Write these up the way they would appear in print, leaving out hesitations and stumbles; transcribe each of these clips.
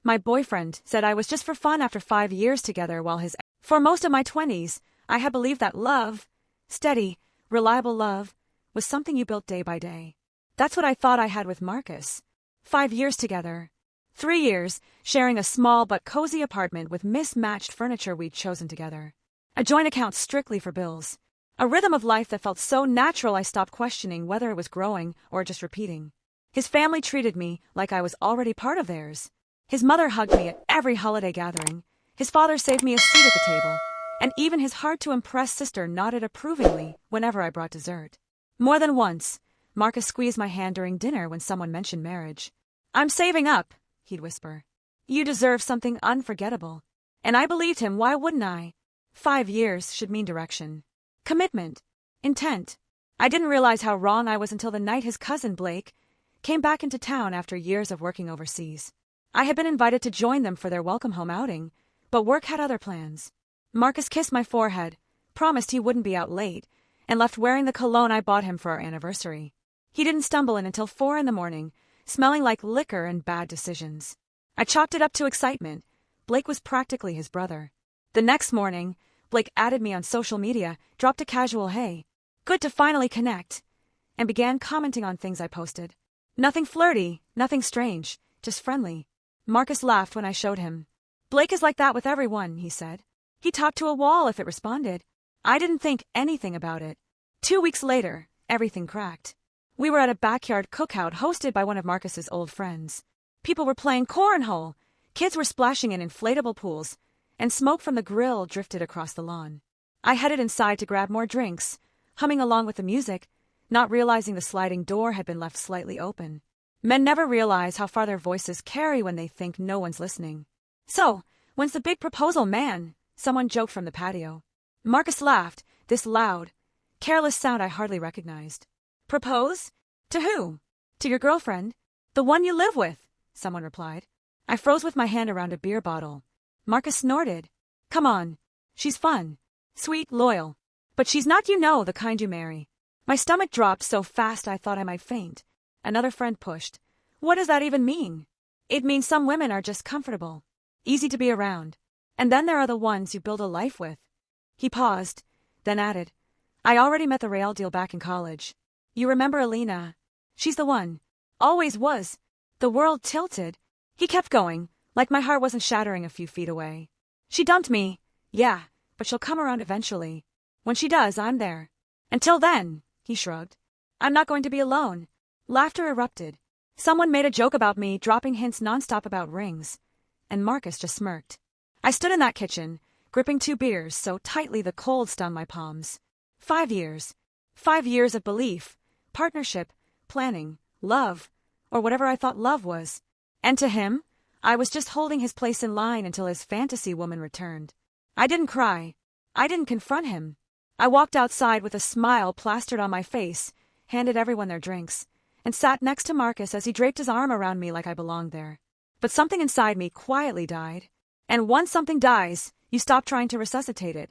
My boyfriend said I was just for fun after 5 years together while his... For most of my 20s, I had believed that love, steady, reliable love, was something you built day by day. That's what I thought I had with Marcus. 5 years together. 3 years, sharing a small but cozy apartment with mismatched furniture we'd chosen together. A joint account strictly for bills. A rhythm of life that felt so natural I stopped questioning whether it was growing or just repeating. His family treated me like I was already part of theirs. His mother hugged me at every holiday gathering. His father saved me a seat at the table. And even his hard-to-impress sister nodded approvingly whenever I brought dessert. More than once, Marcus squeezed my hand during dinner when someone mentioned marriage. "I'm saving up," he'd whisper. "You deserve something unforgettable." And I believed him, why wouldn't I? 5 years should mean direction. Commitment. Intent. I didn't realize how wrong I was until the night his cousin, Blake, came back into town after years of working overseas. I had been invited to join them for their welcome home outing, but work had other plans. Marcus kissed my forehead, promised he wouldn't be out late, and left wearing the cologne I bought him for our anniversary. He didn't stumble in until 4 in the morning, smelling like liquor and bad decisions. I chalked it up to excitement. Blake was practically his brother. The next morning, Blake added me on social media, dropped a casual "hey, good to finally connect," and began commenting on things I posted. Nothing flirty, nothing strange, just friendly. Marcus laughed when I showed him. "Blake is like that with everyone," he said. He talked to a wall if it responded. I didn't think anything about it. 2 weeks later, everything cracked. We were at a backyard cookout hosted by one of Marcus's old friends. People were playing cornhole, kids were splashing in inflatable pools, and smoke from the grill drifted across the lawn. I headed inside to grab more drinks, humming along with the music, not realizing the sliding door had been left slightly open. Men never realize how far their voices carry when they think no one's listening. "So, when's the big proposal, man?" someone joked from the patio. Marcus laughed, this loud, careless sound I hardly recognized. "Propose? To who?" "To your girlfriend. The one you live with," someone replied. I froze with my hand around a beer bottle. Marcus snorted. "Come on. She's fun. Sweet, loyal. But she's not, the kind you marry." My stomach dropped so fast I thought I might faint. Another friend pushed. "What does that even mean?" "It means some women are just comfortable. Easy to be around. And then there are the ones you build a life with." He paused, then added, "I already met the real deal back in college. You remember Alina? She's the one. Always was." The world tilted. He kept going, like my heart wasn't shattering a few feet away. "She dumped me. Yeah, but she'll come around eventually. When she does, I'm there. Until then," he shrugged, "I'm not going to be alone." Laughter erupted. Someone made a joke about me, dropping hints nonstop about rings. And Marcus just smirked. I stood in that kitchen, gripping 2 beers so tightly the cold stung my palms. 5 years. 5 years of belief, partnership, planning, love, or whatever I thought love was. And to him, I was just holding his place in line until his fantasy woman returned. I didn't cry. I didn't confront him. I walked outside with a smile plastered on my face, handed everyone their drinks, and sat next to Marcus as he draped his arm around me like I belonged there. But something inside me quietly died. And once something dies, you stop trying to resuscitate it.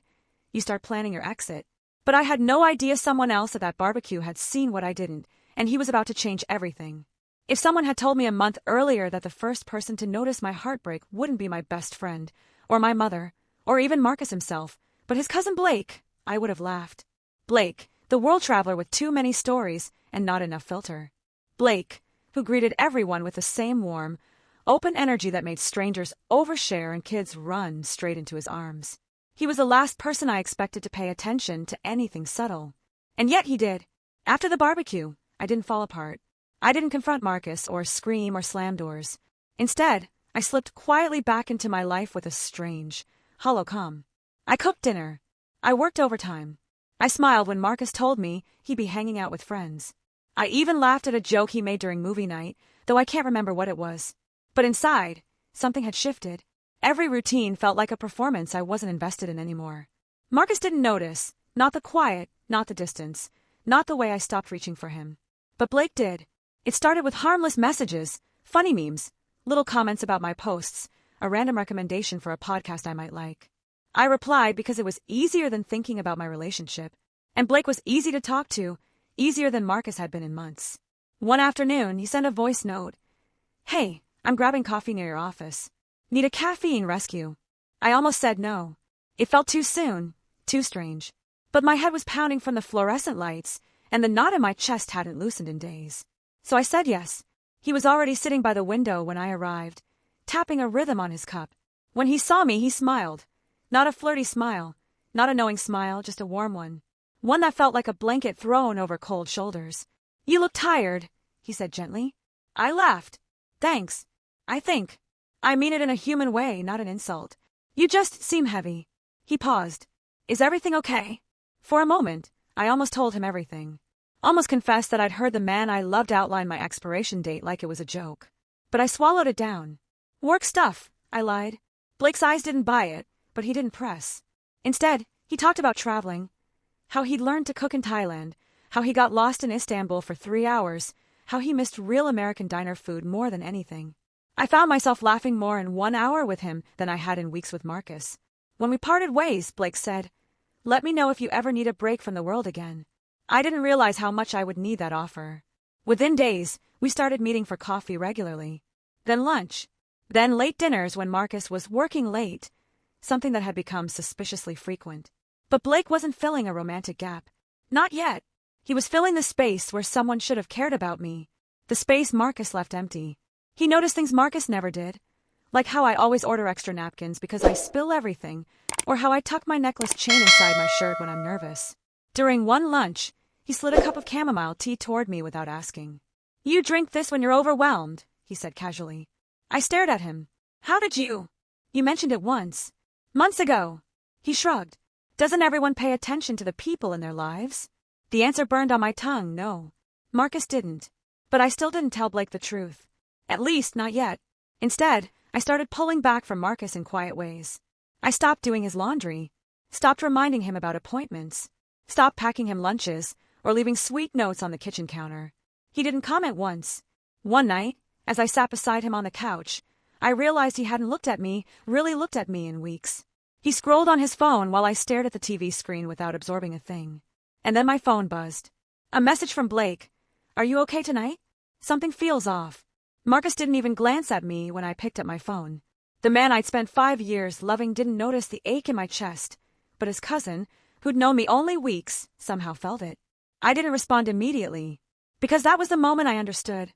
You start planning your exit. But I had no idea someone else at that barbecue had seen what I didn't, and he was about to change everything. If someone had told me a month earlier that the first person to notice my heartbreak wouldn't be my best friend, or my mother, or even Marcus himself, but his cousin Blake, I would have laughed. Blake, the world traveler with too many stories and not enough filter. Blake, who greeted everyone with the same warm, open energy that made strangers overshare and kids run straight into his arms. He was the last person I expected to pay attention to anything subtle. And yet he did. After the barbecue, I didn't fall apart. I didn't confront Marcus or scream or slam doors. Instead, I slipped quietly back into my life with a strange, hollow calm. I cooked dinner. I worked overtime. I smiled when Marcus told me he'd be hanging out with friends. I even laughed at a joke he made during movie night, though I can't remember what it was. But inside, something had shifted. Every routine felt like a performance I wasn't invested in anymore. Marcus didn't notice, not the quiet, not the distance, not the way I stopped reaching for him. But Blake did. It started with harmless messages, funny memes, little comments about my posts, a random recommendation for a podcast I might like. I replied because it was easier than thinking about my relationship. And Blake was easy to talk to, easier than Marcus had been in months. One afternoon, he sent a voice note. "Hey, I'm grabbing coffee near your office. Need a caffeine rescue? I almost said no. It felt too soon, too strange. But my head was pounding from the fluorescent lights, and the knot in my chest hadn't loosened in days. So I said yes. He was already sitting by the window when I arrived, tapping a rhythm on his cup. When he saw me, he smiled. Not a flirty smile, not a knowing smile, just a warm one. One that felt like a blanket thrown over cold shoulders. You look tired, he said gently. I laughed. Thanks. I think. I mean it in a human way, not an insult. You just seem heavy. He paused. Is everything okay? For a moment, I almost told him everything. Almost confessed that I'd heard the man I loved outline my expiration date like it was a joke. But I swallowed it down. Work stuff, I lied. Blake's eyes didn't buy it, but he didn't press. Instead, he talked about traveling. How he'd learned to cook in Thailand, how he got lost in Istanbul for 3 hours, how he missed real American diner food more than anything. I found myself laughing more in 1 hour with him than I had in weeks with Marcus. When we parted ways, Blake said, "Let me know if you ever need a break from the world again." I didn't realize how much I would need that offer. Within days, we started meeting for coffee regularly. Then lunch. Then late dinners when Marcus was working late, something that had become suspiciously frequent. But Blake wasn't filling a romantic gap. Not yet. He was filling the space where someone should have cared about me. The space Marcus left empty. He noticed things Marcus never did. Like how I always order extra napkins because I spill everything, or how I tuck my necklace chain inside my shirt when I'm nervous. During one lunch, he slid a cup of chamomile tea toward me without asking. You drink this when you're overwhelmed, he said casually. I stared at him. How did you? You mentioned it once. Months ago. He shrugged. Doesn't everyone pay attention to the people in their lives? The answer burned on my tongue, no. Marcus didn't. But I still didn't tell Blake the truth. At least, not yet. Instead, I started pulling back from Marcus in quiet ways. I stopped doing his laundry. Stopped reminding him about appointments. Stopped packing him lunches, or leaving sweet notes on the kitchen counter. He didn't comment once. One night, as I sat beside him on the couch, I realized he hadn't really looked at me in weeks. He scrolled on his phone while I stared at the TV screen without absorbing a thing. And then my phone buzzed. A message from Blake. Are you okay tonight? Something feels off. Marcus didn't even glance at me when I picked up my phone. The man I'd spent 5 years loving didn't notice the ache in my chest, but his cousin, who'd known me only weeks, somehow felt it. I didn't respond immediately, because that was the moment I understood.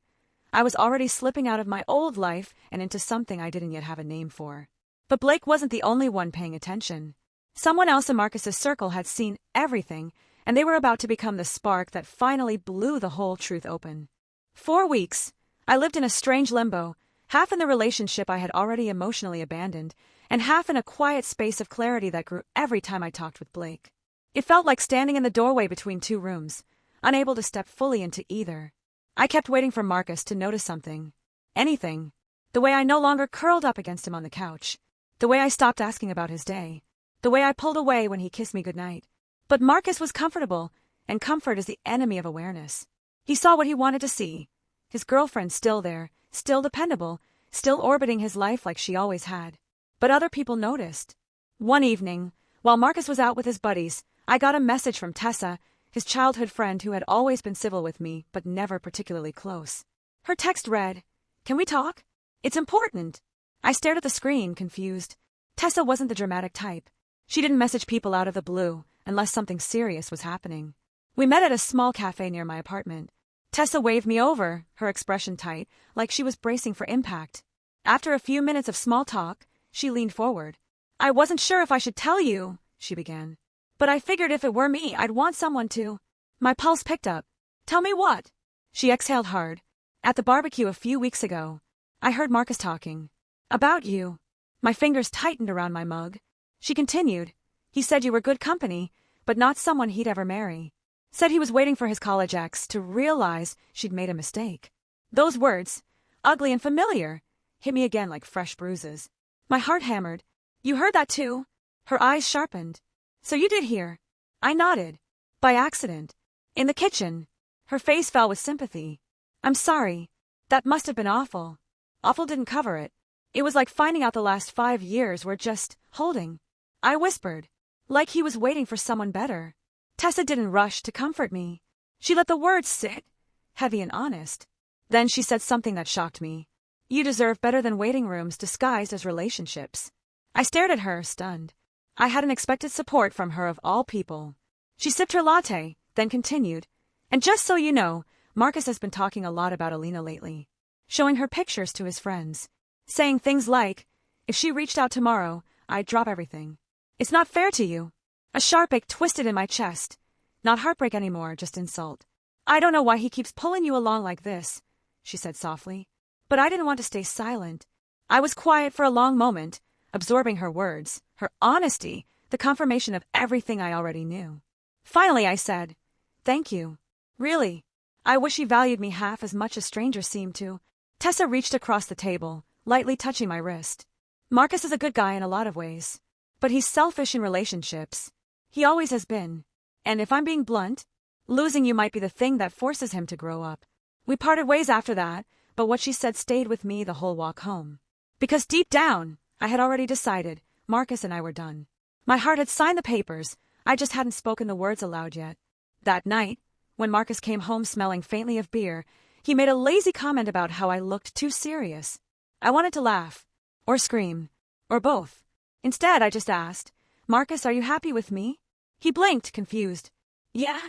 I was already slipping out of my old life and into something I didn't yet have a name for. But Blake wasn't the only one paying attention. Someone else in Marcus's circle had seen everything, and they were about to become the spark that finally blew the whole truth open. 4 weeks. I lived in a strange limbo, half in the relationship I had already emotionally abandoned, and half in a quiet space of clarity that grew every time I talked with Blake. It felt like standing in the doorway between 2 rooms, unable to step fully into either. I kept waiting for Marcus to notice something. Anything. The way I no longer curled up against him on the couch. The way I stopped asking about his day. The way I pulled away when he kissed me goodnight. But Marcus was comfortable, and comfort is the enemy of awareness. He saw what he wanted to see. His girlfriend still there, still dependable, still orbiting his life like she always had. But other people noticed. One evening, while Marcus was out with his buddies, I got a message from Tessa, his childhood friend who had always been civil with me but never particularly close. Her text read, "Can we talk? It's important." I stared at the screen, confused. Tessa wasn't the dramatic type. She didn't message people out of the blue, unless something serious was happening. We met at a small cafe near my apartment. Tessa waved me over, her expression tight, like she was bracing for impact. After a few minutes of small talk, she leaned forward. "I wasn't sure if I should tell you," she began. "But I figured if it were me, I'd want someone to." My pulse picked up. "Tell me what?" She exhaled hard. "At the barbecue a few weeks ago, I heard Marcus talking. About you." My fingers tightened around my mug. She continued. "He said you were good company, but not someone he'd ever marry. Said he was waiting for his college ex to realize she'd made a mistake." Those words, ugly and familiar, hit me again like fresh bruises. My heart hammered. "You heard that too?" Her eyes sharpened. "So you did hear?" I nodded. "By accident. In the kitchen." Her face fell with sympathy. "I'm sorry. That must have been awful." Awful didn't cover it. It was like finding out the last 5 years were just holding. I whispered. Like he was waiting for someone better. Tessa didn't rush to comfort me. She let the words sit, heavy and honest. Then she said something that shocked me. You deserve better than waiting rooms disguised as relationships. I stared at her, stunned. I hadn't expected support from her of all people. She sipped her latte, then continued. And just so you know, Marcus has been talking a lot about Alina lately. Showing her pictures to his friends. Saying things like, if she reached out tomorrow, I'd drop everything. It's not fair to you. A sharp ache twisted in my chest. Not heartbreak anymore, just insult. I don't know why he keeps pulling you along like this, she said softly. But I didn't want to stay silent. I was quiet for a long moment, absorbing her words, her honesty, the confirmation of everything I already knew. Finally, I said, thank you. Really. I wish he valued me half as much as strangers seem to. Tessa reached across the table, lightly touching my wrist. Marcus is a good guy in a lot of ways. But he's selfish in relationships. He always has been. And if I'm being blunt, losing you might be the thing that forces him to grow up. We parted ways after that, but what she said stayed with me the whole walk home. Because deep down, I had already decided Marcus and I were done. My heart had signed the papers, I just hadn't spoken the words aloud yet. That night, when Marcus came home smelling faintly of beer, he made a lazy comment about how I looked too serious. I wanted to laugh, or scream, or both. Instead, I just asked, Marcus, are you happy with me? He blinked, confused. Yeah?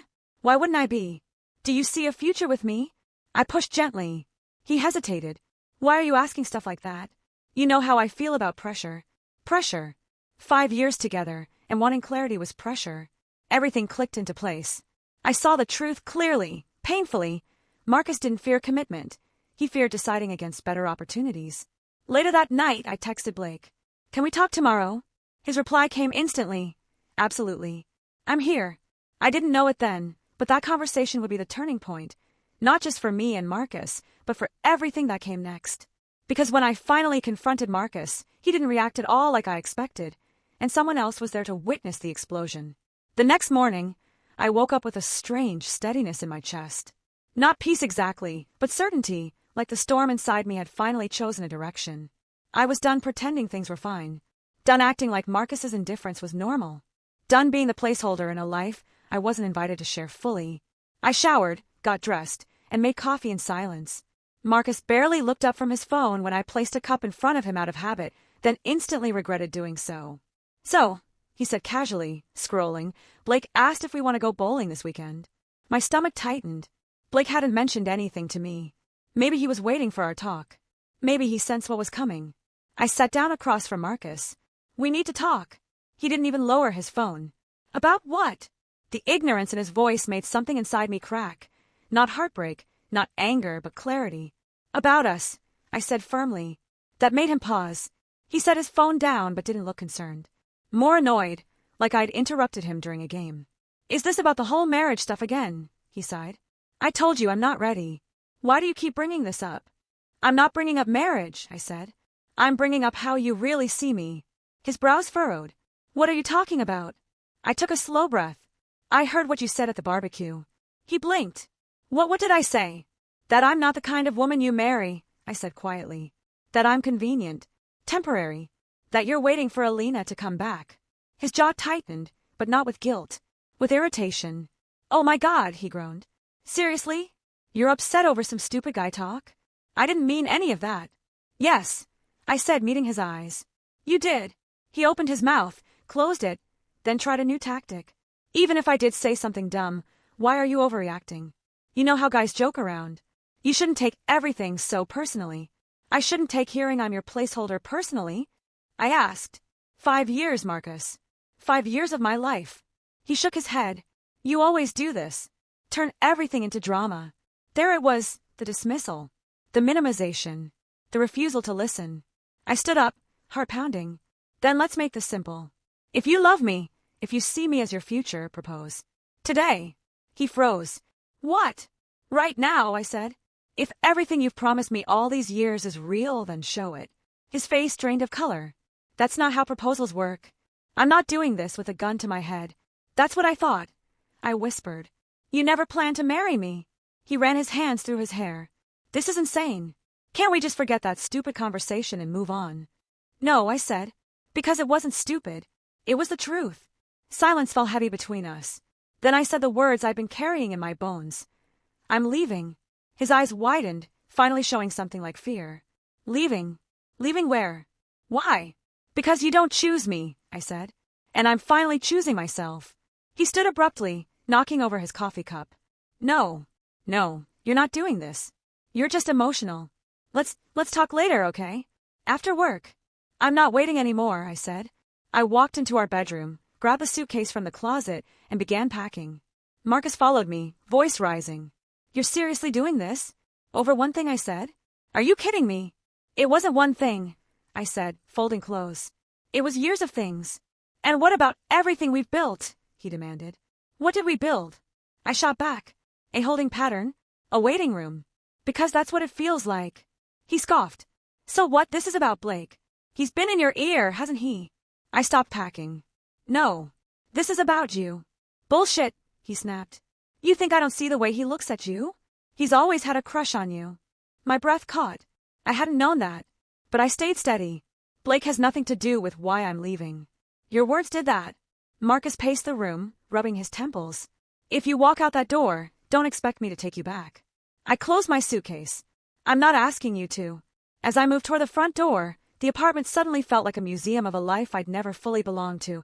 Why wouldn't I be? Do you see a future with me? I pushed gently. He hesitated. Why are you asking stuff like that? You know how I feel about pressure. Pressure. 5 years together, and wanting clarity was pressure. Everything clicked into place. I saw the truth clearly, painfully. Marcus didn't fear commitment. He feared deciding against better opportunities. Later that night, I texted Blake. Can we talk tomorrow? His reply came instantly. Absolutely. I'm here. I didn't know it then, but that conversation would be the turning point. Not just for me and Marcus, but for everything that came next. Because when I finally confronted Marcus, he didn't react at all like I expected, and someone else was there to witness the explosion. The next morning, I woke up with a strange steadiness in my chest. Not peace exactly, but certainty, like the storm inside me had finally chosen a direction. I was done pretending things were fine. Done acting like Marcus's indifference was normal. Done being the placeholder in a life I wasn't invited to share fully. I showered, got dressed, and made coffee in silence. Marcus barely looked up from his phone when I placed a cup in front of him out of habit, then instantly regretted doing so. So, he said casually, scrolling, Blake asked if we want to go bowling this weekend. My stomach tightened. Blake hadn't mentioned anything to me. Maybe he was waiting for our talk. Maybe he sensed what was coming. I sat down across from Marcus. We need to talk. He didn't even lower his phone. About what? The ignorance in his voice made something inside me crack. Not heartbreak, not anger, but clarity. About us, I said firmly. That made him pause. He set his phone down but didn't look concerned. More annoyed, like I'd interrupted him during a game. Is this about the whole marriage stuff again? He sighed. I told you I'm not ready. Why do you keep bringing this up? I'm not bringing up marriage, I said. I'm bringing up how you really see me. His brows furrowed. What are you talking about? I took a slow breath. I heard what you said at the barbecue. He blinked. What did I say? That I'm not the kind of woman you marry, I said quietly. That I'm convenient. Temporary. That you're waiting for Alina to come back. His jaw tightened, but not with guilt. With irritation. Oh my God, he groaned. Seriously? You're upset over some stupid guy talk? I didn't mean any of that. Yes, I said, meeting his eyes. You did. He opened his mouth, closed it, then tried a new tactic. Even if I did say something dumb, why are you overreacting? You know how guys joke around. You shouldn't take everything so personally. I shouldn't take hearing I'm your placeholder personally. I asked. 5 years, Marcus. 5 years of my life. He shook his head. You always do this. Turn everything into drama. There it was, the dismissal. The minimization. The refusal to listen. I stood up, heart pounding. Then let's make this simple. If you love me, if you see me as your future, propose. Today. He froze. What? Right now, I said. If everything you've promised me all these years is real, then show it. His face drained of color. That's not how proposals work. I'm not doing this with a gun to my head. That's what I thought. I whispered. You never planned to marry me. He ran his hands through his hair. This is insane. Can't we just forget that stupid conversation and move on? No, I said. Because it wasn't stupid. It was the truth. Silence fell heavy between us. Then I said the words I'd been carrying in my bones. I'm leaving. His eyes widened, finally showing something like fear. Leaving. Leaving where? Why? Because you don't choose me, I said. And I'm finally choosing myself. He stood abruptly, knocking over his coffee cup. No, you're not doing this. You're just emotional. Let's talk later, okay? After work. I'm not waiting anymore, I said. I walked into our bedroom, grabbed a suitcase from the closet, and began packing. Marcus followed me, voice rising. You're seriously doing this? Over one thing, I said. Are you kidding me? It wasn't one thing, I said, folding clothes. It was years of things. And what about everything we've built? He demanded. What did we build? I shot back. A holding pattern, a waiting room. Because that's what it feels like. He scoffed. So what? This is about Blake. He's been in your ear, hasn't he? I stopped packing. No. This is about you. Bullshit, he snapped. You think I don't see the way he looks at you? He's always had a crush on you. My breath caught. I hadn't known that. But I stayed steady. Blake has nothing to do with why I'm leaving. Your words did that. Marcus paced the room, rubbing his temples. If you walk out that door, don't expect me to take you back. I closed my suitcase. I'm not asking you to. As I moved toward the front door, the apartment suddenly felt like a museum of a life I'd never fully belonged to.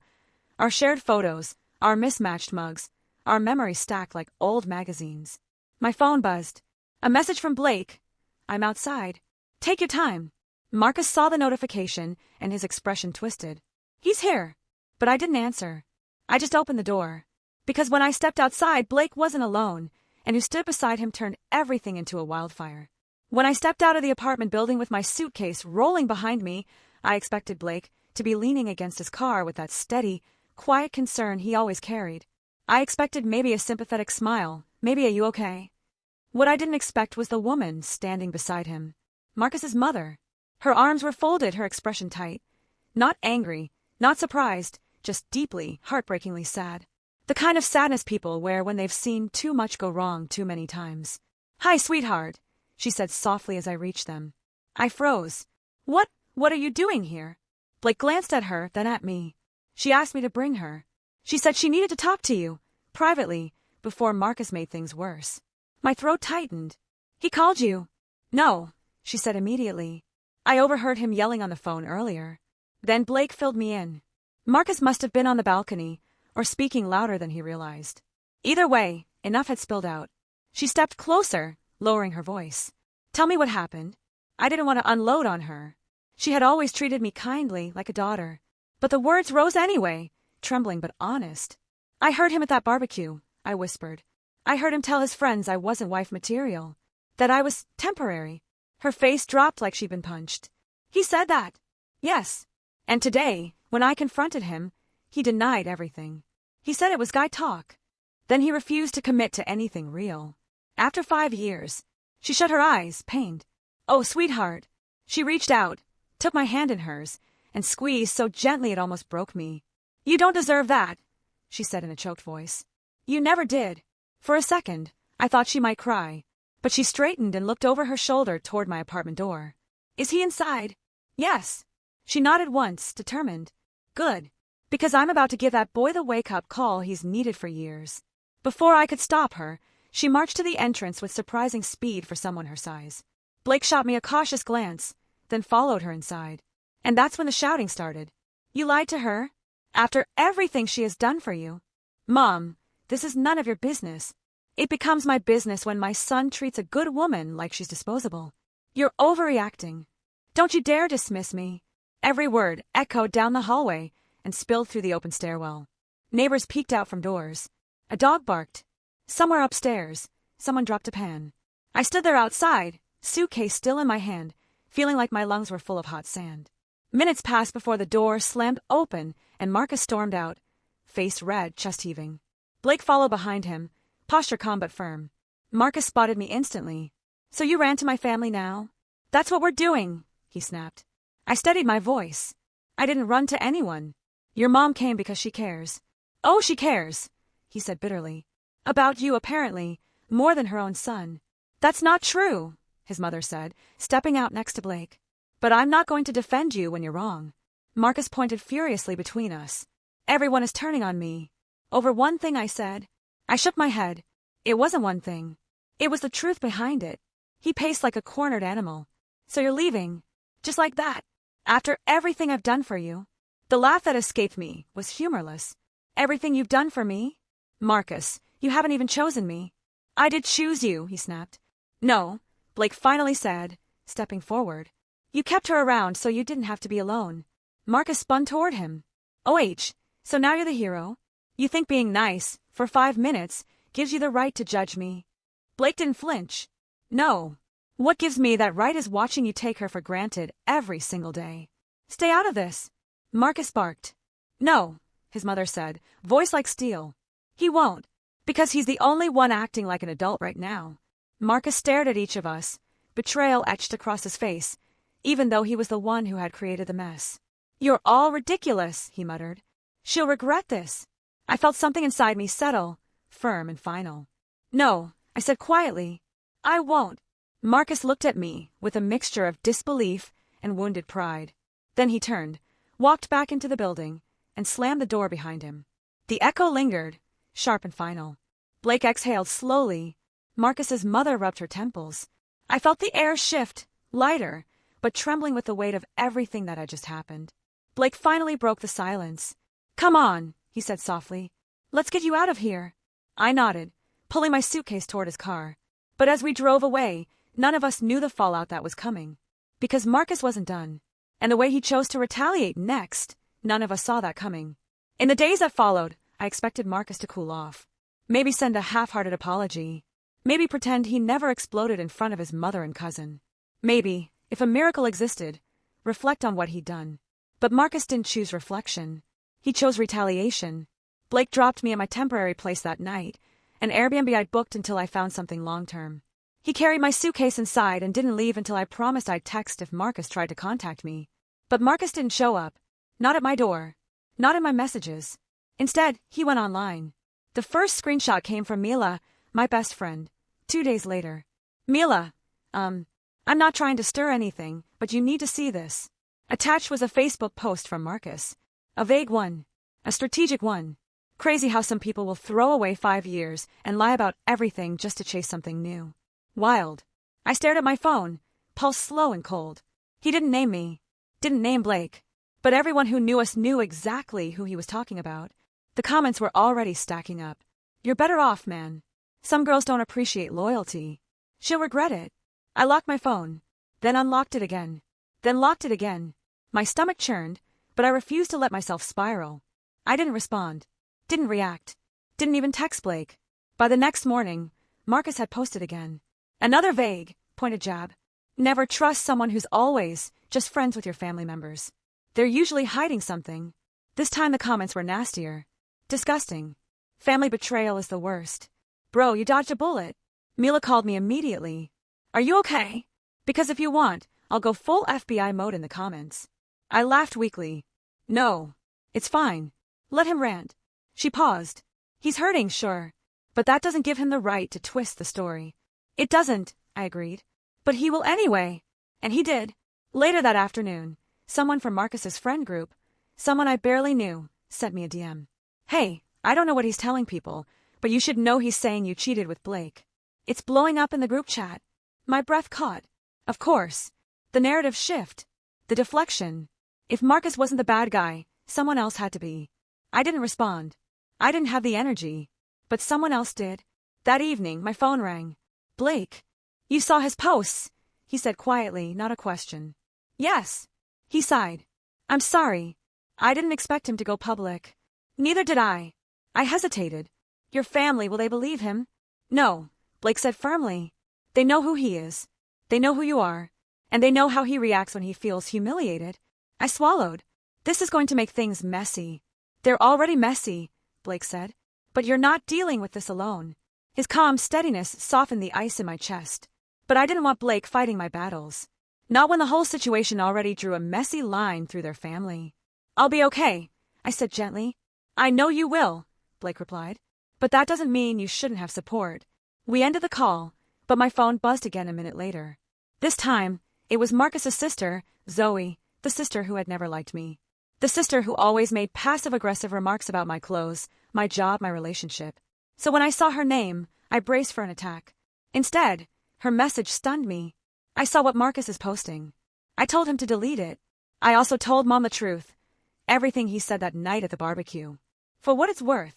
Our shared photos, our mismatched mugs, our memories stacked like old magazines. My phone buzzed. A message from Blake. I'm outside. Take your time. Marcus saw the notification, and his expression twisted. He's here. But I didn't answer. I just opened the door. Because when I stepped outside, Blake wasn't alone, and who stood beside him turned everything into a wildfire. When I stepped out of the apartment building with my suitcase rolling behind me, I expected Blake to be leaning against his car with that steady, quiet concern he always carried. I expected maybe a sympathetic smile, maybe a "you okay?" What I didn't expect was the woman standing beside him. Marcus's mother. Her arms were folded, her expression tight. Not angry, not surprised, just deeply, heartbreakingly sad. The kind of sadness people wear when they've seen too much go wrong too many times. Hi, sweetheart, she said softly as I reached them. I froze. What are you doing here? Blake glanced at her, then at me. She asked me to bring her. She said she needed to talk to you, privately, before Marcus made things worse. My throat tightened. He called you. No, she said immediately. I overheard him yelling on the phone earlier. Then Blake filled me in. Marcus must have been on the balcony, or speaking louder than he realized. Either way, enough had spilled out. She stepped closer, lowering her voice. Tell me what happened. I didn't want to unload on her. She had always treated me kindly, like a daughter. But the words rose anyway, trembling but honest. I heard him at that barbecue, I whispered. I heard him tell his friends I wasn't wife material. That I was temporary. Her face dropped like she'd been punched. He said that. Yes. And today, when I confronted him, he denied everything. He said it was guy talk. Then he refused to commit to anything real. After 5 years, she shut her eyes, pained. Oh, sweetheart. She reached out, took my hand in hers, and squeezed so gently it almost broke me. You don't deserve that, she said in a choked voice. You never did. For a second, I thought she might cry, but she straightened and looked over her shoulder toward my apartment door. Is he inside? Yes. She nodded once, determined. Good. Because I'm about to give that boy the wake-up call he's needed for years. Before I could stop her, she marched to the entrance with surprising speed for someone her size. Blake shot me a cautious glance, then followed her inside. And that's when the shouting started. You lied to her? After everything she has done for you? Mom, this is none of your business. It becomes my business when my son treats a good woman like she's disposable. You're overreacting. Don't you dare dismiss me. Every word echoed down the hallway and spilled through the open stairwell. Neighbors peeked out from doors. A dog barked. Somewhere upstairs, someone dropped a pan. I stood there outside, suitcase still in my hand, feeling like my lungs were full of hot sand. Minutes passed before the door slammed open and Marcus stormed out, face red, chest heaving. Blake followed behind him, posture calm but firm. Marcus spotted me instantly. So you ran to my family now? That's what we're doing, he snapped. I steadied my voice. I didn't run to anyone. Your mom came because she cares. Oh, she cares, he said bitterly. About you, apparently, more than her own son. That's not true, his mother said, stepping out next to Blake. But I'm not going to defend you when you're wrong. Marcus pointed furiously between us. Everyone is turning on me. Over one thing I said. I shook my head. It wasn't one thing. It was the truth behind it. He paced like a cornered animal. So you're leaving? Just like that. After everything I've done for you. The laugh that escaped me was humorless. Everything you've done for me? Marcus, you haven't even chosen me. I did choose you, he snapped. No, Blake finally said, stepping forward. You kept her around so you didn't have to be alone. Marcus spun toward him. OH, so now you're the hero? You think being nice, for 5 minutes, gives you the right to judge me? Blake didn't flinch. No. What gives me that right is watching you take her for granted every single day. Stay out of this. Marcus barked. No, his mother said, voice like steel. He won't, because he's the only one acting like an adult right now. Marcus stared at each of us, betrayal etched across his face, even though he was the one who had created the mess. You're all ridiculous, he muttered. She'll regret this. I felt something inside me settle, firm and final. No, I said quietly. I won't. Marcus looked at me with a mixture of disbelief and wounded pride. Then he turned, walked back into the building, and slammed the door behind him. The echo lingered, sharp and final. Blake exhaled slowly. Marcus's mother rubbed her temples. I felt the air shift, lighter, but trembling with the weight of everything that had just happened. Blake finally broke the silence. Come on, he said softly. Let's get you out of here. I nodded, pulling my suitcase toward his car. But as we drove away, none of us knew the fallout that was coming. Because Marcus wasn't done. And the way he chose to retaliate next, none of us saw that coming. In the days that followed, I expected Marcus to cool off. Maybe send a half-hearted apology. Maybe pretend he never exploded in front of his mother and cousin. Maybe, if a miracle existed, reflect on what he'd done. But Marcus didn't choose reflection. He chose retaliation. Blake dropped me at my temporary place that night, an Airbnb I'd booked until I found something long-term. He carried my suitcase inside and didn't leave until I promised I'd text if Marcus tried to contact me. But Marcus didn't show up. Not at my door. Not in my messages. Instead, he went online. The first screenshot came from Mila, my best friend. 2 days later. Mila, I'm not trying to stir anything, but you need to see this. Attached was a Facebook post from Marcus. A vague one. A strategic one. Crazy how some people will throw away 5 years and lie about everything just to chase something new. Wild. I stared at my phone, pulse slow and cold. He didn't name me. Didn't name Blake. But everyone who knew us knew exactly who he was talking about. The comments were already stacking up. You're better off, man. Some girls don't appreciate loyalty. She'll regret it. I locked my phone, then unlocked it again, then locked it again. My stomach churned, but I refused to let myself spiral. I didn't respond, didn't react, didn't even text Blake. By the next morning, Marcus had posted again. Another vague, pointed jab. Never trust someone who's always just friends with your family members. They're usually hiding something. This time the comments were nastier. Disgusting. Family betrayal is the worst. Bro, you dodged a bullet. Mila called me immediately. Are you okay? Because if you want, I'll go full FBI mode in the comments. I laughed weakly. No. It's fine. Let him rant. She paused. He's hurting, sure. But that doesn't give him the right to twist the story. It doesn't, I agreed. But he will anyway. And he did. Later that afternoon, someone from Marcus's friend group, someone I barely knew, sent me a DM. Hey, I don't know what he's telling people, but you should know he's saying you cheated with Blake. It's blowing up in the group chat. My breath caught. Of course. The narrative shift. The deflection. If Marcus wasn't the bad guy, someone else had to be. I didn't respond. I didn't have the energy. But someone else did. That evening, my phone rang. Blake. You saw his posts, he said quietly, not a question. Yes. He sighed. I'm sorry. I didn't expect him to go public. Neither did I. I hesitated. Your family, will they believe him? No, Blake said firmly. They know who he is. They know who you are. And they know how he reacts when he feels humiliated. I swallowed. This is going to make things messy. They're already messy, Blake said. But you're not dealing with this alone. His calm steadiness softened the ice in my chest. But I didn't want Blake fighting my battles. Not when the whole situation already drew a messy line through their family. I'll be okay, I said gently. I know you will, Blake replied. But that doesn't mean you shouldn't have support. We ended the call, but my phone buzzed again a minute later. This time, it was Marcus's sister, Zoe, the sister who had never liked me. The sister who always made passive-aggressive remarks about my clothes, my job, my relationship. So when I saw her name, I braced for an attack. Instead, her message stunned me. I saw what Marcus is posting. I told him to delete it. I also told Mom the truth. Everything he said that night at the barbecue. For what it's worth.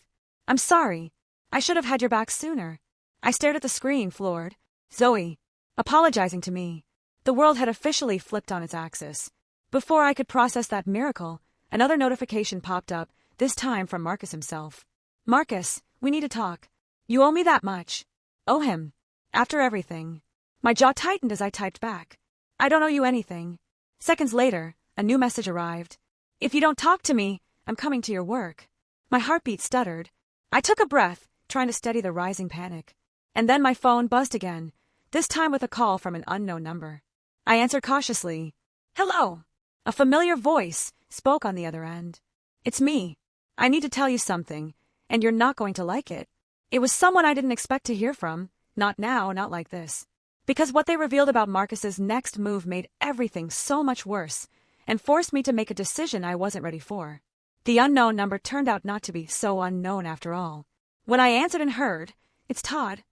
I'm sorry. I should have had your back sooner. I stared at the screen, floored. Zoe. Apologizing to me. The world had officially flipped on its axis. Before I could process that miracle, another notification popped up, this time from Marcus himself. Marcus, we need to talk. You owe me that much. Owe him. After everything. My jaw tightened as I typed back. I don't owe you anything. Seconds later, a new message arrived. If you don't talk to me, I'm coming to your work. My heartbeat stuttered. I took a breath, trying to steady the rising panic. And then my phone buzzed again, this time with a call from an unknown number. I answered cautiously. Hello. A familiar voice spoke on the other end. It's me. I need to tell you something, and you're not going to like it. It was someone I didn't expect to hear from. Not now, not like this. Because what they revealed about Marcus's next move made everything so much worse, and forced me to make a decision I wasn't ready for. The unknown number turned out not to be so unknown after all. When I answered and heard, it's Todd,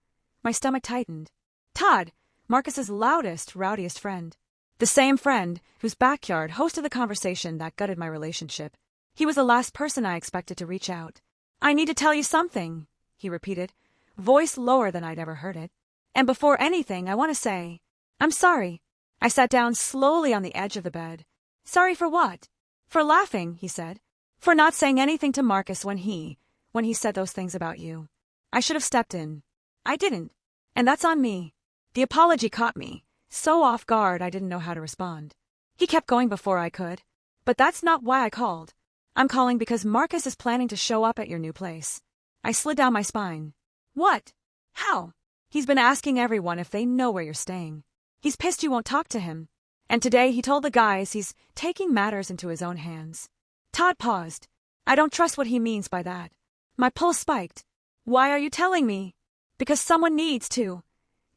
my stomach tightened. Todd, Marcus's loudest, rowdiest friend. The same friend whose backyard hosted the conversation that gutted my relationship. He was the last person I expected to reach out. I need to tell you something, he repeated, voice lower than I'd ever heard it. And before anything, I want to say, I'm sorry. I sat down slowly on the edge of the bed. Sorry for what? For laughing, he said. For not saying anything to Marcus when he said those things about you. I should have stepped in. I didn't. And that's on me. The apology caught me so off guard I didn't know how to respond. He kept going before I could. But that's not why I called. I'm calling because Marcus is planning to show up at your new place. I slid down my spine. What? How? He's been asking everyone if they know where you're staying. He's pissed you won't talk to him. And today he told the guys he's taking matters into his own hands. Todd paused. I don't trust what he means by that. My pulse spiked. Why are you telling me? Because someone needs to,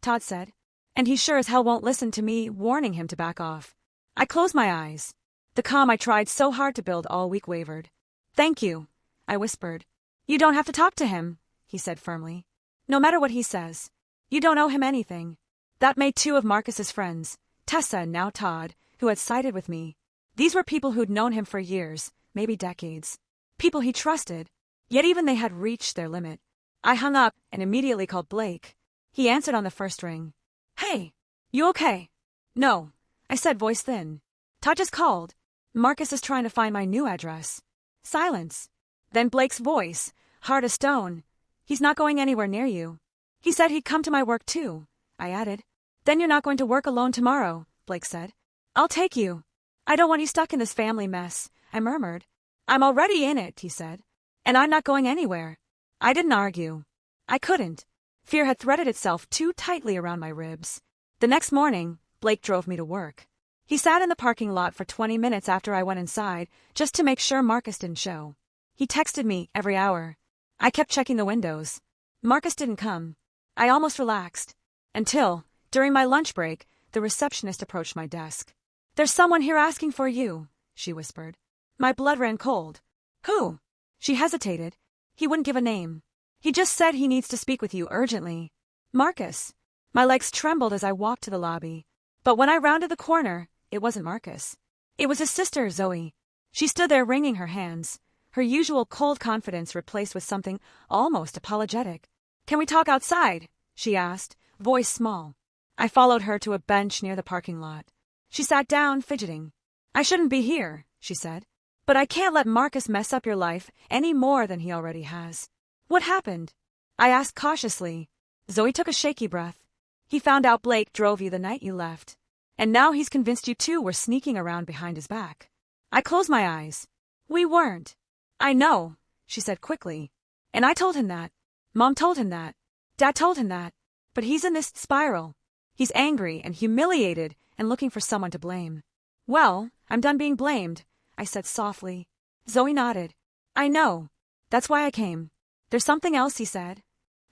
Todd said. And he sure as hell won't listen to me warning him to back off. I closed my eyes. The calm I tried so hard to build all week wavered. Thank you, I whispered. You don't have to talk to him, he said firmly. No matter what he says. You don't owe him anything. That made two of Marcus's friends, Tessa and now Todd, who had sided with me. These were people who'd known him for years, maybe decades. People he trusted. Yet even they had reached their limit. I hung up and immediately called Blake. He answered on the first ring. Hey, you okay? No, I said, voice thin. Todd just called. Marcus is trying to find my new address. Silence. Then Blake's voice, hard as stone. He's not going anywhere near you. He said he'd come to my work too, I added. Then you're not going to work alone tomorrow, Blake said. I'll take you. I don't want you stuck in this family mess, I murmured. I'm already in it, he said. And I'm not going anywhere. I didn't argue. I couldn't. Fear had threaded itself too tightly around my ribs. The next morning, Blake drove me to work. He sat in the parking lot for 20 minutes after I went inside, just to make sure Marcus didn't show. He texted me every hour. I kept checking the windows. Marcus didn't come. I almost relaxed. Until, during my lunch break, the receptionist approached my desk. There's someone here asking for you, she whispered. My blood ran cold. Who? She hesitated. He wouldn't give a name. He just said he needs to speak with you urgently. Marcus. My legs trembled as I walked to the lobby. But when I rounded the corner, it wasn't Marcus. It was his sister, Zoe. She stood there wringing her hands, her usual cold confidence replaced with something almost apologetic. Can we talk outside? She asked, voice small. I followed her to a bench near the parking lot. She sat down, fidgeting. I shouldn't be here, she said. But I can't let Marcus mess up your life any more than he already has. What happened? I asked cautiously. Zoe took a shaky breath. He found out Blake drove you the night you left. And now he's convinced you two were sneaking around behind his back. I closed my eyes. We weren't. I know, she said quickly. And I told him that. Mom told him that. Dad told him that. But he's in this spiral. He's angry and humiliated and looking for someone to blame. Well, I'm done being blamed, I said softly. Zoe nodded. I know. That's why I came. There's something else, he said.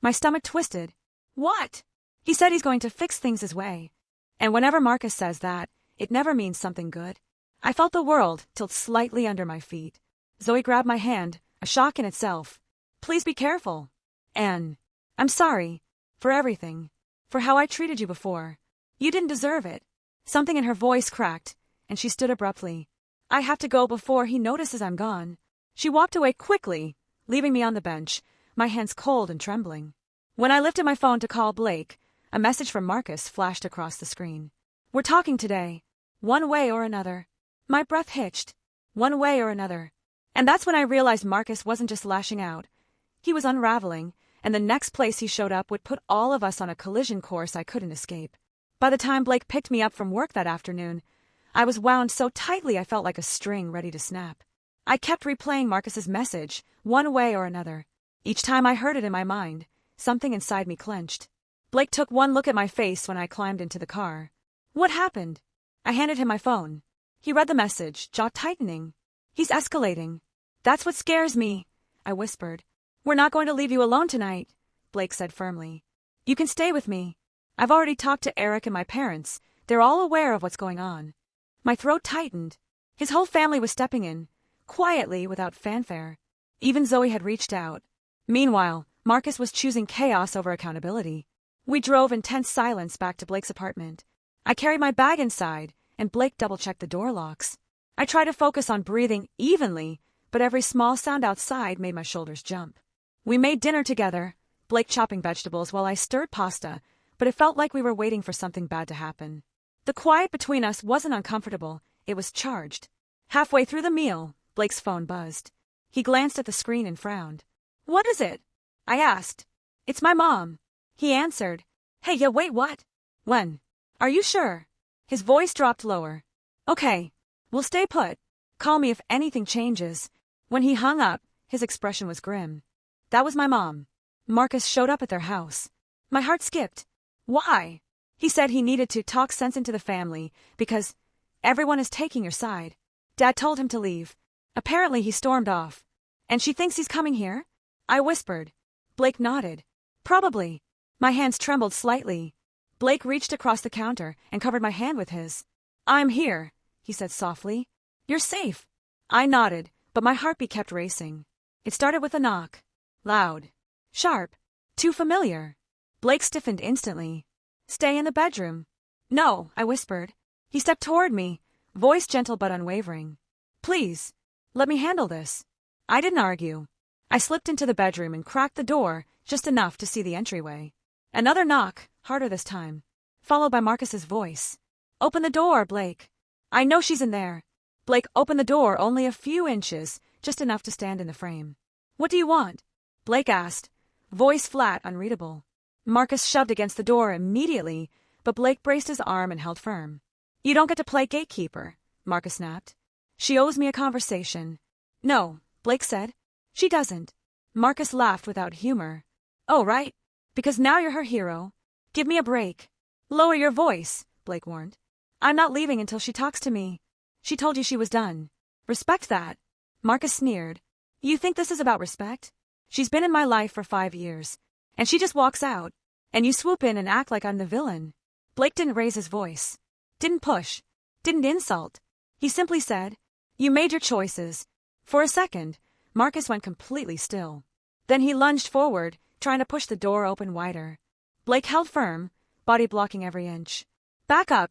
My stomach twisted. What? He said he's going to fix things his way. And whenever Marcus says that, it never means something good. I felt the world tilt slightly under my feet. Zoe grabbed my hand, a shock in itself. Please be careful. Anne, I'm sorry. For everything. For how I treated you before. You didn't deserve it. Something in her voice cracked. and she stood abruptly. I have to go before he notices I'm gone. She walked away quickly, leaving me on the bench, my hands cold and trembling. When I lifted my phone to call Blake, a message from Marcus flashed across the screen. We're talking today. One way or another. My breath hitched. One way or another. And that's when I realized Marcus wasn't just lashing out. He was unraveling, and the next place he showed up would put all of us on a collision course I couldn't escape. By the time Blake picked me up from work that afternoon, I was wound so tightly I felt like a string ready to snap. I kept replaying Marcus's message, one way or another. Each time I heard it in my mind, something inside me clenched. Blake took one look at my face when I climbed into the car. What happened? I handed him my phone. He read the message, jaw tightening. He's escalating. That's what scares me, I whispered. We're not going to leave you alone tonight, Blake said firmly. You can stay with me. I've already talked to Eric and my parents. They're all aware of what's going on. My throat tightened. His whole family was stepping in, quietly, without fanfare. Even Zoe had reached out. Meanwhile, Marcus was choosing chaos over accountability. We drove in tense silence back to Blake's apartment. I carried my bag inside, and Blake double-checked the door locks. I tried to focus on breathing evenly, but every small sound outside made my shoulders jump. We made dinner together, Blake chopping vegetables while I stirred pasta, but it felt like we were waiting for something bad to happen. The quiet between us wasn't uncomfortable, it was charged. Halfway through the meal, Blake's phone buzzed. He glanced at the screen and frowned. What is it? I asked. It's my mom. He answered. Hey, yeah, wait, what? When? Are you sure? His voice dropped lower. Okay, we'll stay put. Call me if anything changes. When he hung up, his expression was grim. That was my mom. Marcus showed up at their house. My heart skipped. Why? He said he needed to talk sense into the family because everyone is taking your side. Dad told him to leave. Apparently he stormed off. And she thinks he's coming here? I whispered. Blake nodded. Probably. My hands trembled slightly. Blake reached across the counter and covered my hand with his. I'm here, he said softly. You're safe. I nodded, but my heartbeat kept racing. It started with a knock. Loud. Sharp. Too familiar. Blake stiffened instantly. Stay in the bedroom. No, I whispered. He stepped toward me, voice gentle but unwavering. Please, let me handle this. I didn't argue. I slipped into the bedroom and cracked the door just enough to see the entryway. Another knock, harder this time, followed by Marcus's voice. Open the door, Blake. I know she's in there. Blake opened the door only a few inches, just enough to stand in the frame. What do you want? Blake asked, voice flat, unreadable. Marcus shoved against the door immediately, but Blake braced his arm and held firm. You don't get to play gatekeeper, Marcus snapped. She owes me a conversation. No, Blake said. She doesn't. Marcus laughed without humor. Oh, right. Because now you're her hero. Give me a break. Lower your voice, Blake warned. I'm not leaving until she talks to me. She told you she was done. Respect that. Marcus sneered. You think this is about respect? She's been in my life for 5 years. And she just walks out. And you swoop in and act like I'm the villain. Blake didn't raise his voice. Didn't push. Didn't insult. He simply said, You made your choices. For a second, Marcus went completely still. Then he lunged forward, trying to push the door open wider. Blake held firm, body blocking every inch. Back up,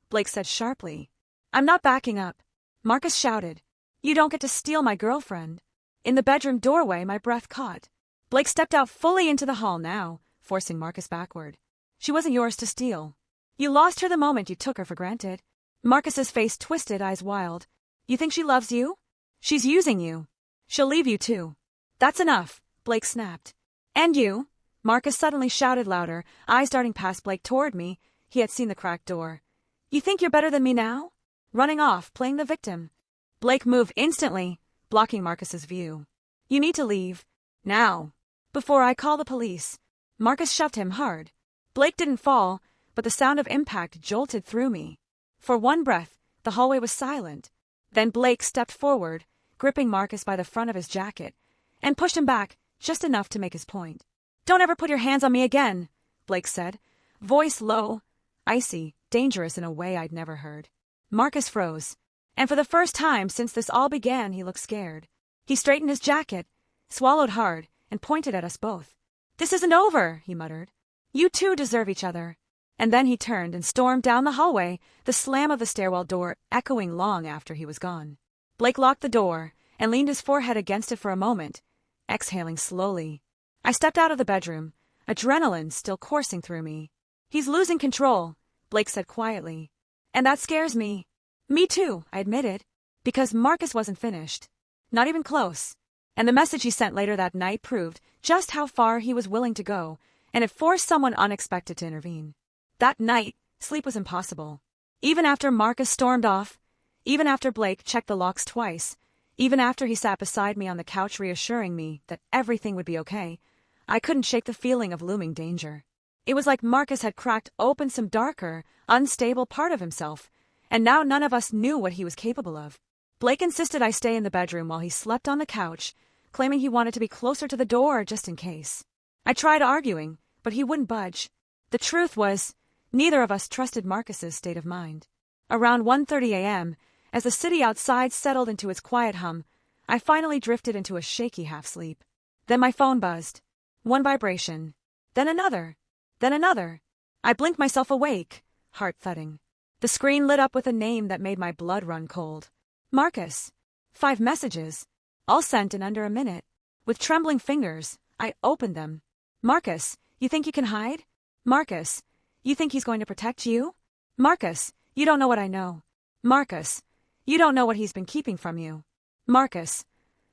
Blake said sharply. I'm not backing up. Marcus shouted. You don't get to steal my girlfriend. In the bedroom doorway, my breath caught. Blake stepped out fully into the hall now, forcing Marcus backward. She wasn't yours to steal. You lost her the moment you took her for granted. Marcus's face twisted, eyes wild. You think she loves you? She's using you. She'll leave you too. That's enough, Blake snapped. And you? Marcus suddenly shouted louder, eyes darting past Blake toward me. He had seen the cracked door. You think you're better than me now? Running off, playing the victim. Blake moved instantly, blocking Marcus's view. You need to leave. Now. Before I call the police. Marcus shoved him hard. Blake didn't fall, but the sound of impact jolted through me. For one breath, the hallway was silent. Then Blake stepped forward, gripping Marcus by the front of his jacket, and pushed him back just enough to make his point. Don't ever put your hands on me again, Blake said, voice low, icy, dangerous in a way I'd never heard. Marcus froze, and for the first time since this all began, he looked scared. He straightened his jacket, swallowed hard, and pointed at us both. This isn't over, he muttered. You two deserve each other. And then he turned and stormed down the hallway, the slam of the stairwell door echoing long after he was gone. Blake locked the door and leaned his forehead against it for a moment, exhaling slowly. I stepped out of the bedroom, adrenaline still coursing through me. He's losing control, Blake said quietly. And that scares me. Me too, I admitted. Because Marcus wasn't finished. Not even close. And the message he sent later that night proved just how far he was willing to go, and it forced someone unexpected to intervene. That night, sleep was impossible. Even after Marcus stormed off, even after Blake checked the locks twice, even after he sat beside me on the couch reassuring me that everything would be okay, I couldn't shake the feeling of looming danger. It was like Marcus had cracked open some darker, unstable part of himself, and now none of us knew what he was capable of. Blake insisted I stay in the bedroom while he slept on the couch, claiming he wanted to be closer to the door just in case. I tried arguing, but he wouldn't budge. The truth was, neither of us trusted Marcus's state of mind. Around 1:30 a.m., as the city outside settled into its quiet hum, I finally drifted into a shaky half-sleep. Then my phone buzzed. One vibration. Then another. Then another. I blinked myself awake, heart thudding. The screen lit up with a name that made my blood run cold. Marcus. 5 messages. All sent in under a minute. With trembling fingers, I opened them. Marcus, you think you can hide? Marcus, you think he's going to protect you? Marcus, you don't know what I know. Marcus, you don't know what he's been keeping from you. Marcus,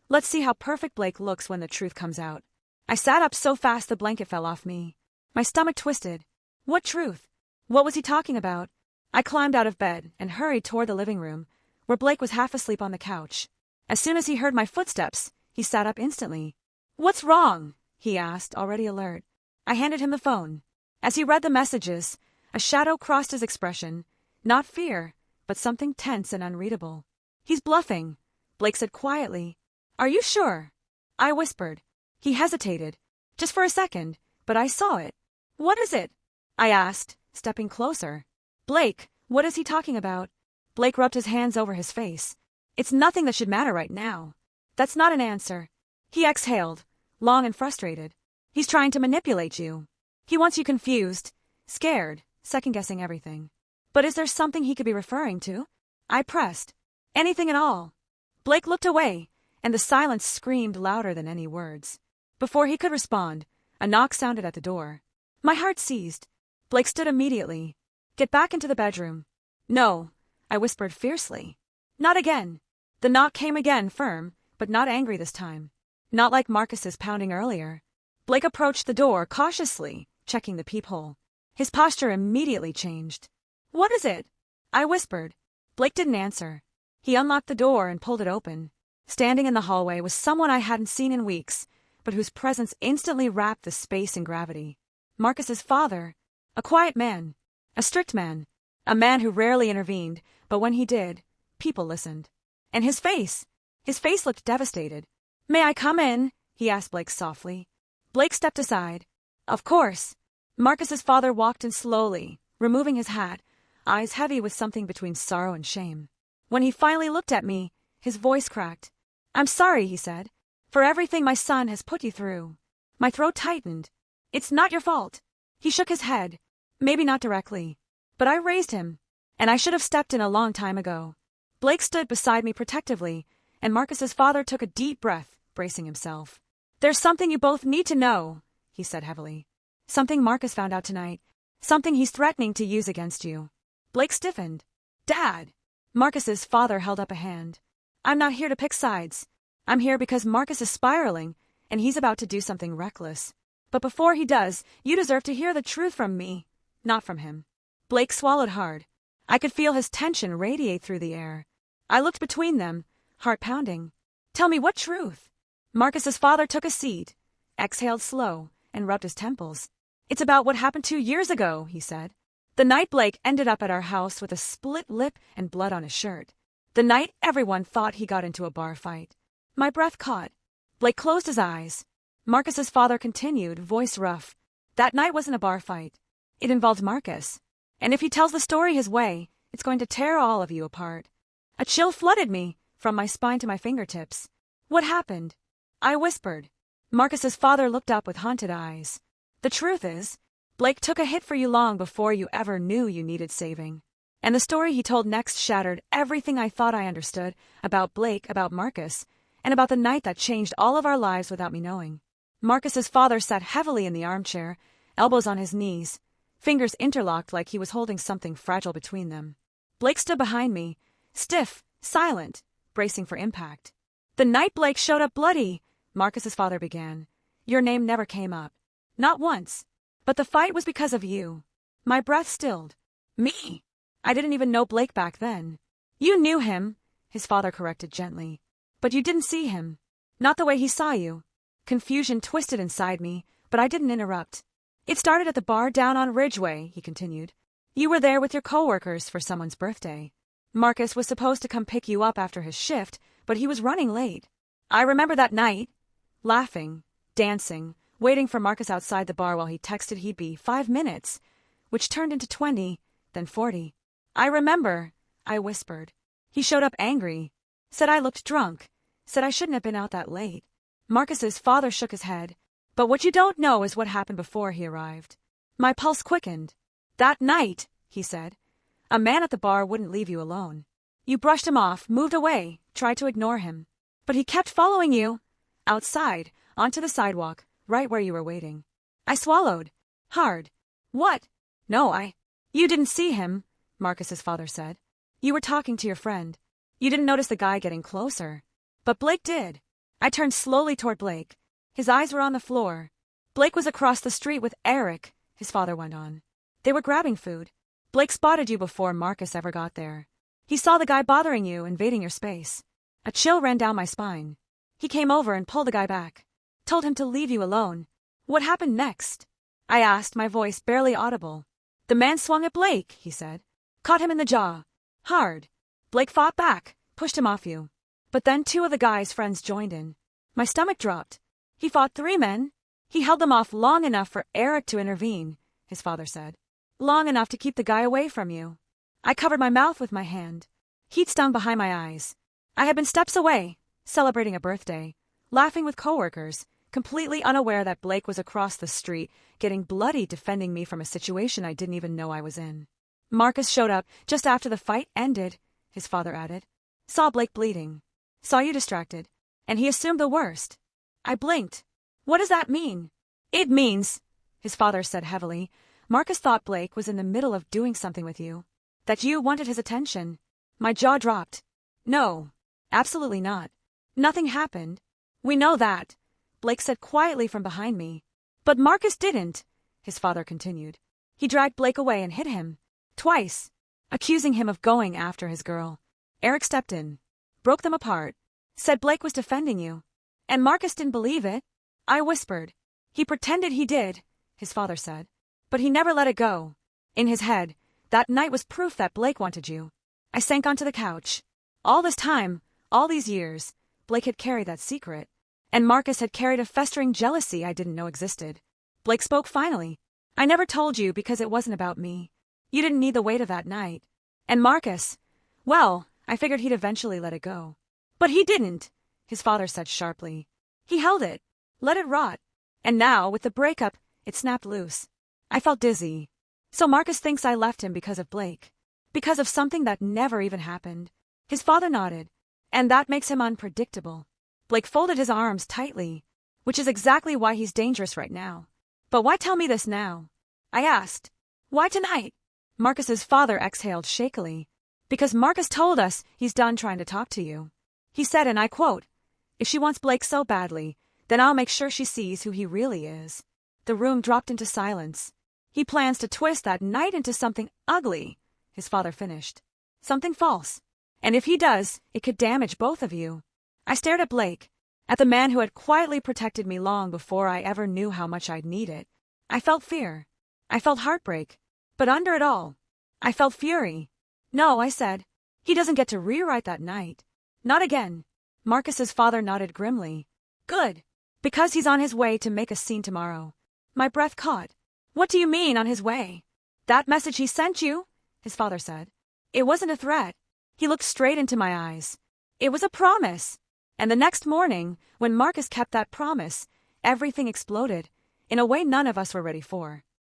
let's see how perfect Blake looks when the truth comes out. I sat up so fast the blanket fell off me. My stomach twisted. What truth? What was he talking about? I climbed out of bed and hurried toward the living room, where Blake was half asleep on the couch. As soon as he heard my footsteps, he sat up instantly. What's wrong? He asked, already alert. I handed him the phone. As he read the messages, a shadow crossed his expression. Not fear, but something tense and unreadable. He's bluffing, Blake said quietly. Are you sure? I whispered. He hesitated. Just for a second, but I saw it. What is it? I asked, stepping closer. Blake, what is he talking about? Blake rubbed his hands over his face. It's nothing that should matter right now. That's not an answer. He exhaled, long and frustrated. He's trying to manipulate you. He wants you confused, scared, second-guessing everything. But is there something he could be referring to? I pressed. Anything at all. Blake looked away, and the silence screamed louder than any words. Before he could respond, a knock sounded at the door. My heart seized. Blake stood immediately. Get back into the bedroom. No, I whispered fiercely. Not again. The knock came again, firm, but not angry this time. Not like Marcus's pounding earlier. Blake approached the door cautiously, checking the peephole. His posture immediately changed. What is it? I whispered. Blake didn't answer. He unlocked the door and pulled it open. Standing in the hallway was someone I hadn't seen in weeks, but whose presence instantly wrapped the space in gravity. Marcus's father. A quiet man. A strict man. A man who rarely intervened, but when he did, people listened. And his face looked devastated. May I come in? He asked Blake softly. Blake stepped aside. Of course. Marcus's father walked in slowly, removing his hat, eyes heavy with something between sorrow and shame. When he finally looked at me, his voice cracked. I'm sorry, he said, for everything my son has put you through. My throat tightened. It's not your fault. He shook his head. Maybe not directly. But I raised him, and I should have stepped in a long time ago. Blake stood beside me protectively, and Marcus's father took a deep breath, bracing himself. There's something you both need to know, he said heavily. Something Marcus found out tonight. Something he's threatening to use against you. Blake stiffened. Dad! Marcus's father held up a hand. I'm not here to pick sides. I'm here because Marcus is spiraling, and he's about to do something reckless. But before he does, you deserve to hear the truth from me, not from him. Blake swallowed hard. I could feel his tension radiate through the air. I looked between them, heart pounding. Tell me what truth? Marcus's father took a seat, exhaled slow, and rubbed his temples. It's about what happened 2 years ago, he said. The night Blake ended up at our house with a split lip and blood on his shirt. The night everyone thought he got into a bar fight. My breath caught. Blake closed his eyes. Marcus's father continued, voice rough. That night wasn't a bar fight. It involved Marcus. And if he tells the story his way, it's going to tear all of you apart. A chill flooded me, from my spine to my fingertips. What happened? I whispered. Marcus's father looked up with haunted eyes. The truth is, Blake took a hit for you long before you ever knew you needed saving. And the story he told next shattered everything I thought I understood about Blake, about Marcus, and about the night that changed all of our lives without me knowing. Marcus's father sat heavily in the armchair, elbows on his knees, fingers interlocked like he was holding something fragile between them. Blake stood behind me, stiff, silent, bracing for impact. "The night Blake showed up bloody," Marcus's father began, "your name never came up. Not once. But the fight was because of you." My breath stilled. Me? I didn't even know Blake back then. "You knew him," his father corrected gently. "But you didn't see him. Not the way he saw you." Confusion twisted inside me, but I didn't interrupt. "It started at the bar down on Ridgeway," he continued. "You were there with your coworkers for someone's birthday. Marcus was supposed to come pick you up after his shift, but he was running late. I remember that night, laughing, dancing, waiting for Marcus outside the bar while he texted he'd be 5 minutes, which turned into 20, then 40. I remember," I whispered. "He showed up angry, said I looked drunk, said I shouldn't have been out that late." Marcus's father shook his head. "But what you don't know is what happened before he arrived." My pulse quickened. "That night," he said, "a man at the bar wouldn't leave you alone. You brushed him off, moved away, tried to ignore him. But he kept following you. Outside, onto the sidewalk, right where you were waiting." I swallowed. Hard. "What? No, You didn't see him," Marcus's father said. "You were talking to your friend. You didn't notice the guy getting closer. But Blake did." I turned slowly toward Blake. His eyes were on the floor. "Blake was across the street with Eric," his father went on. "They were grabbing food. Blake spotted you before Marcus ever got there. He saw the guy bothering you, invading your space." A chill ran down my spine. "He came over and pulled the guy back. Told him to leave you alone." "What happened next?" I asked, my voice barely audible. "The man swung at Blake," he said. "Caught him in the jaw. Hard. Blake fought back, pushed him off you. But then 2 of the guy's friends joined in." My stomach dropped. "He fought 3 men. He held them off long enough for Eric to intervene," his father said. "Long enough to keep the guy away from you." I covered my mouth with my hand. Heat stung behind my eyes. I had been steps away, celebrating a birthday, laughing with coworkers, completely unaware that Blake was across the street, getting bloody defending me from a situation I didn't even know I was in. "Marcus showed up just after the fight ended," his father added. "Saw Blake bleeding. Saw you distracted. And he assumed the worst." I blinked. "What does that mean?" "It means," his father said heavily, "Marcus thought Blake was in the middle of doing something with you. That you wanted his attention." My jaw dropped. "No, absolutely not. Nothing happened. We know that," Blake said quietly from behind me. "But Marcus didn't," his father continued. "He dragged Blake away and hit him. Twice. Accusing him of going after his girl. Eric stepped in. Broke them apart. Said Blake was defending you. And Marcus didn't believe it." I whispered. "He pretended he did," his father said. "But he never let it go. In his head, that night was proof that Blake wanted you." I sank onto the couch. All this time, all these years, Blake had carried that secret. And Marcus had carried a festering jealousy I didn't know existed. Blake spoke finally. "I never told you because it wasn't about me. You didn't need the weight of that night. And Marcus, well, I figured he'd eventually let it go." "But he didn't," his father said sharply. "He held it, let it rot. And now, with the breakup, it snapped loose." I felt dizzy. "So Marcus thinks I left him because of Blake. Because of something that never even happened." His father nodded. "And that makes him unpredictable." Blake folded his arms tightly, "Which is exactly why he's dangerous right now." "But why tell me this now?" I asked. "Why tonight?" Marcus's father exhaled shakily. "Because Marcus told us he's done trying to talk to you. He said, and I quote, 'If she wants Blake so badly, then I'll make sure she sees who he really is.'" The room dropped into silence. "He plans to twist that night into something ugly," his father finished. "Something false. And if he does, it could damage both of you." I stared at Blake, at the man who had quietly protected me long before I ever knew how much I'd need it. I felt fear. I felt heartbreak. But under it all, I felt fury. "No," I said. "He doesn't get to rewrite that night. Not again." Marcus's father nodded grimly. "Good. Because he's on his way to make a scene tomorrow." My breath caught. "What do you mean, on his way?" "That message he sent you," his father said. "It wasn't a threat." He looked straight into my eyes. "It was a promise." And the next morning, when Marcus kept that promise, everything exploded, in a way none of us were ready for.